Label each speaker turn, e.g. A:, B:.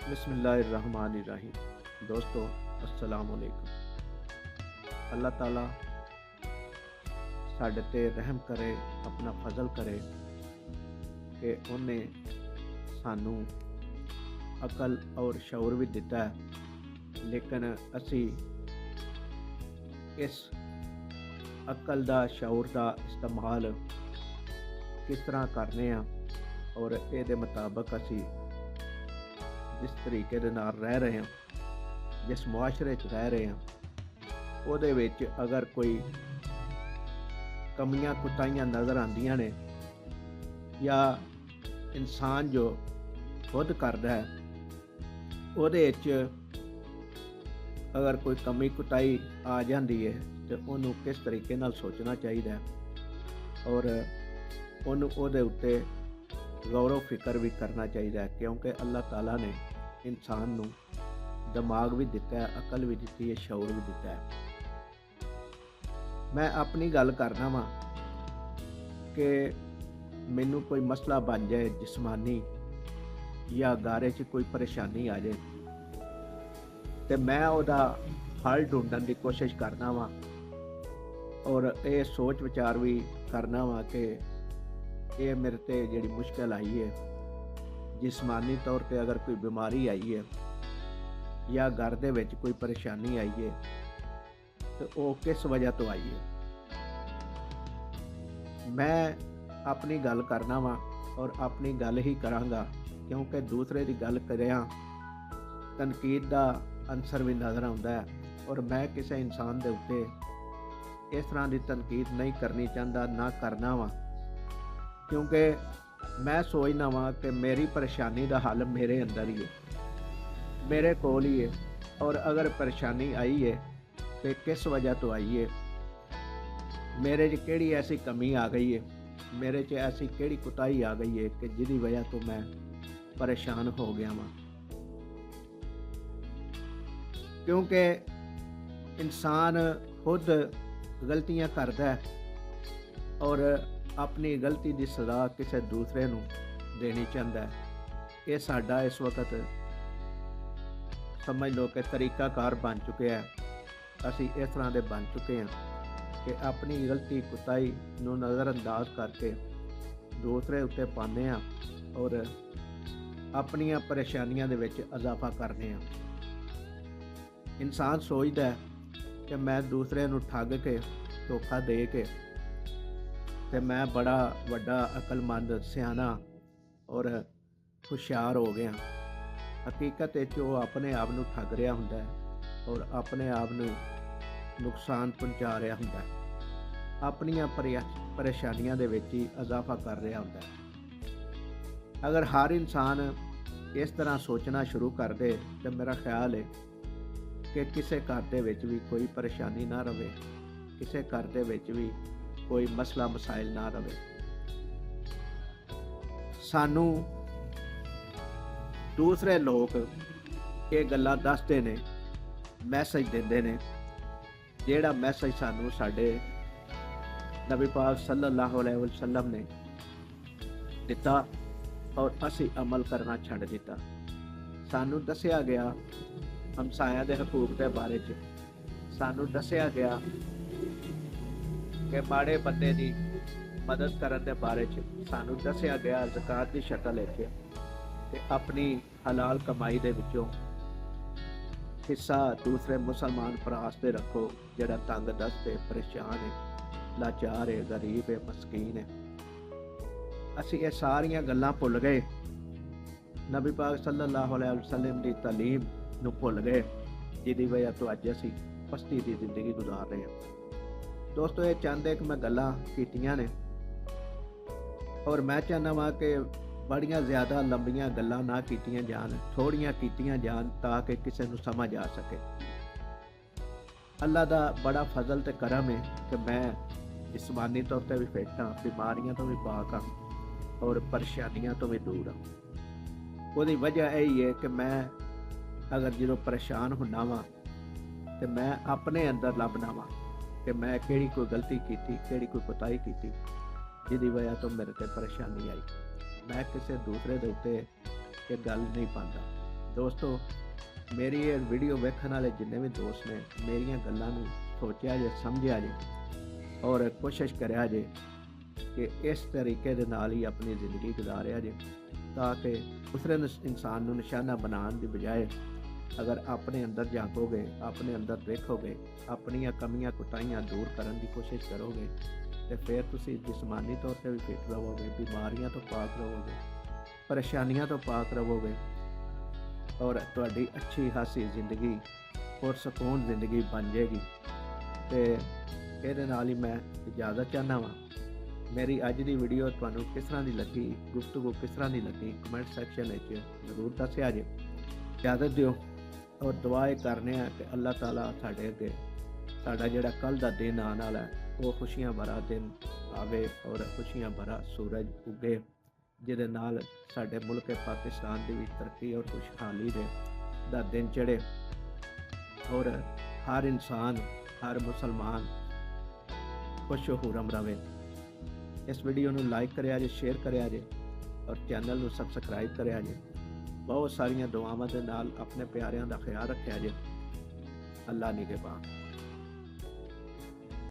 A: बिस्मिल्लाहिर्रहमानिर्रहीम। दोस्तों अस्सलाम वालेकुम। अल्लाह ताला साडे ते रहम करे, अपना फजल करे कि उन्हें सानू अकल और शऊर भी दिता है, लेकिन असी इस अकल दा शऊर दा इस्तेमाल किस तरह करने और इहदे मुताबक असी जिस तरीके दे नाल रह रहे हैं, जिस मुआशरे च रह रहे हैं, ਉਹਦੇ ਵਿੱਚ अगर कोई कमियां कुताहियां नज़र आंदियां ने या इंसान जो खुद करदा है ਉਹਦੇ ਵਿੱਚ अगर कोई कमी कुताही आ जाती है तो ਉਹਨੂੰ किस तरीके नाल सोचना चाहिए और ਉਹਨੂੰ ਉਹਦੇ ਉੱਤੇ गौरव फिक्र भी करना चाहिए, क्योंकि अल्लाह ताला ने इंसान नू दिमाग भी दिता है, अकल भी दी है, शऊर भी दिता है। मैं अपनी गल करना वा कि मैनू कोई मसला बन जाए जिस्मानी या गारे च कोई परेशानी आ जाए तो मैं ਉਹਦਾ हल ढूंढन की कोशिश करना वा और ये सोच विचार भी करना वा कि ये मेरे ते जिहड़ी मुश्किल आई है, जिस्मानी तौर पे अगर कोई बीमारी आई है या घर दे विच कोई परेशानी आई है तो वो किस वजह तो आई है। मैं अपनी गल करना वा और अपनी गल ही करांगा, क्योंकि दूसरे की गल करिया तनकीद का अंसर भी नज़र आता है और मैं किसी इंसान के उत्ते इस तरह की तनकीद नहीं करनी चाहता, ना करना वा, क्योंकि मैं सोचना वा कि मेरी परेशानी का हल मेरे अंदर ही है, मेरे कोल ही है। और अगर परेशानी आई है तो किस वजह तो आई है, मेरे च केड़ी ऐसी कमी आ गई है, मेरे च ऐसी केड़ी कुताही आ गई है कि जिहदी वजह तो मैं परेशान हो गया वां। क्योंकि इंसान खुद गलतियां करता है और अपनी गलती की सज़ा किसी दूसरे नू देनी चाहता है। ये साडा इस वक्त समझ लो कि तरीकाकार बन चुके हैं, असी इस तरह के बन चुके हैं कि अपनी गलती कुताही नू नज़रअंदाज करके दूसरे उत्ते पाने और अपनियां परेशानियां दे विच इजाफा करने। इंसान सोचता है कि मैं दूसरे नू ठग के धोखा दे के ते मैं बड़ा वड्डा अकलमंद सियाना और हुशियार हो गया। हकीकत वो अपने आप नू ठग रहा हुंदा है और अपने आप नू नुकसान पहुंचा रहा हुंदा है, अपनियां परेशानियां दे विच ही इजाफा कर रहा हुंदा है। अगर हर इंसान इस तरह सोचना शुरू कर दे तो मेरा ख्याल है कि किसी घर दे विच भी कोई परेशानी ना रहे, किसी घर दे विच भी कोई मसला मसाइल ना रहे। सानू दूसरे लोग ये गल्लां दसदे ने, मैसेज देंदे ने, जेड़ा मैसेज सानू साडे नबी पाक सल्लल्लाहु अलैहि वसल्लम ने दिता और असी अमल करना छड्ड दिता। सानू दसिया गया हमसाया दे हकूक के बारे च, सानू दसिया गया कि माड़े बंदे की मदद करने के बारे च, सानू दसिया गया ज़कात की शक्ल कि अपनी हलाल कमाई दे विचों हिस्सा दूसरे मुसलमान भरा वास्ते रखो, जिहड़ा तंग दस्त है, परेशान है, लाचार है, गरीब है, मस्कीन है। असी ये सारियां गल्लां भुल गए, नबी पाक सल्लल्लाहु अलैहि वसल्लम की तालीम नूं भुल गए, जिहदी वजह तो अज असी पस्ती की जिंदगी गुजार रहे हैं। दोस्तों ये चाहते कि मैं गल्लां कीतियां ने और मैं चाहना वा कि बड़ियां ज़्यादा लंबियां गल्लां ना कीतियां जान, थोड़ियां कीतियां जान ताकि किसी नूं समझ आ सके। अल्लाह दा बड़ा फजल ते करम है कि मैं जिस्मानी तौर पर भी फिट हाँ, बीमारियां तो भी पाक हाँ और परेशानियां तो भी दूर हाँ। उसकी वजह यही है कि मैं अगर जो परेशान होना वा तो मैं अपने अंदर लभना वा कि मैं केड़ी कोई गलती की, केड़ी कोई कोताही की, जिहदी वजह तो मेरे ते परेशानी आई। मैं किसी दूसरे दे उत्ते ये गल नहीं पाता, ਦੋਸਤੋ, ਮੇਰੀ ਇਹ ਵੀਡੀਓ ਵੇਖਣ ਵਾਲੇ ਜਿੰਨੇ ਵੀ ਦੋਸਤ ਨੇ ਮੇਰੀਆਂ ਗੱਲਾਂ ਨੂੰ ਸੋਚਿਆ ਜੇ, ਸਮਝਿਆ ਜੇ ਔਰ ਕੋਸ਼ਿਸ਼ ਕਰਿਆ ਜੇ ਕਿ ਇਸ ਤਰੀਕੇ ਦੇ ਨਾਲ ਹੀ ਆਪਣੀ ਜ਼ਿੰਦਗੀ ਗੁਜ਼ਾਰਿਆ ਜੇ, ਤਾਂ ਕਿ ਦੂਸਰੇ ਇਨਸਾਨ ਨੂੰ ਨਿਸ਼ਾਨਾ ਬਣਾਉਣ ਦੀ ਬਜਾਏ ਅਗਰ ਆਪਣੇ ਅੰਦਰ ਝਾਂਕੋਗੇ, ਆਪਣੇ ਅੰਦਰ ਦੇਖੋਗੇ, ਆਪਣੀਆਂ ਕਮੀਆਂ ਕੁਤਾਹੀਆਂ ਦੂਰ ਕਰਨ ਦੀ ਕੋਸ਼ਿਸ਼ ਕਰੋਗੇ ਤੇ ਫਿਰ ਤੁਸੀਂ ਜਿਸਮਾਨੀ ਤੌਰ ਤੇ ਵੀ ਫਿੱਟ ਰਹੋਗੇ, ਬਿਮਾਰੀਆਂ ਤੋਂ ਪਾਕ ਰਹੋਗੇ, ਪਰੇਸ਼ਾਨੀਆਂ ਤੋਂ ਪਾਕ ਰਹੋਗੇ ਔਰ ਤੁਹਾਡੀ ਅੱਛੀ ਖਾਸੀ ਜ਼ਿੰਦਗੀ ਔਰ ਸਕੂਨ ਜ਼ਿੰਦਗੀ ਬਣ ਜਾਏਗੀ। ਤੇ ਇਹਦੇ ਨਾਲ ਹੀ ਮੈਂ ਇਜਾਜ਼ਤ ਚਾਹੁੰਦਾ ਵਾਂ। ਮੇਰੀ ਅੱਜ ਦੀ ਵੀਡੀਓ ਤੁਹਾਨੂੰ ਕਿਸ ਤਰ੍ਹਾਂ ਦੀ ਲੱਗੀ, ਗੁਫ਼ਤਗੂ ਕਿਸ ਤਰ੍ਹਾਂ ਦੀ ਲੱਗੀ, ਕਮੈਂਟ ਸੈਕਸ਼ਨ ਵਿੱਚ ਜ਼ਰੂਰ ਦੱਸਿਆ ਜੇ। ਇਜਾਜ਼ਤ ਦਿਓ ਔਰ ਦੁਆ ਇਹ ਕਰਨੇ ਆ ਕਿ ਅੱਲਾਹ ਤਾਲਾ ਸਾਡੇ ਅੱਗੇ ਸਾਡਾ ਜਿਹੜਾ ਕੱਲ੍ਹ ਦਾ ਦਿਨ ਆਉਣ ਵਾਲਾ ਹੈ ਉਹ ਖੁਸ਼ੀਆਂ ਭਰਾ ਦਿਨ ਆਵੇ ਔਰ ਖੁਸ਼ੀਆਂ ਭਰਾ ਸੂਰਜ ਉੱਗੇ, ਜਿਹਦੇ ਨਾਲ ਸਾਡੇ ਮੁਲਕ ਪਾਕਿਸਤਾਨ ਦੀ ਵੀ ਤਰੱਕੀ ਔਰ ਖੁਸ਼ਹਾਲੀ ਦਾ ਦਿਨ ਚੜ੍ਹੇ ਔਰ ਹਰ ਇਨਸਾਨ, ਹਰ ਮੁਸਲਮਾਨ ਖੁਸ਼ ਖੁਰਮ ਰਵੇ। ਇਸ ਵੀਡੀਓ ਨੂੰ ਲਾਈਕ ਕਰਿਆ ਜੇ, ਸ਼ੇਅਰ ਕਰਿਆ ਜੇ ਔਰ ਚੈਨਲ ਨੂੰ ਸਬਸਕ੍ਰਾਈਬ ਕਰਿਆ ਜੇ। ਬਹੁਤ ਸਾਰੀਆਂ ਦੁਆਵਾਂ ਦੇ ਨਾਲ ਆਪਣੇ ਪਿਆਰਿਆਂ ਦਾ ਖਿਆਲ ਰੱਖਿਆ ਜੇ। ਅੱਲਾ ਨਿਗਹਿਬਾਨ।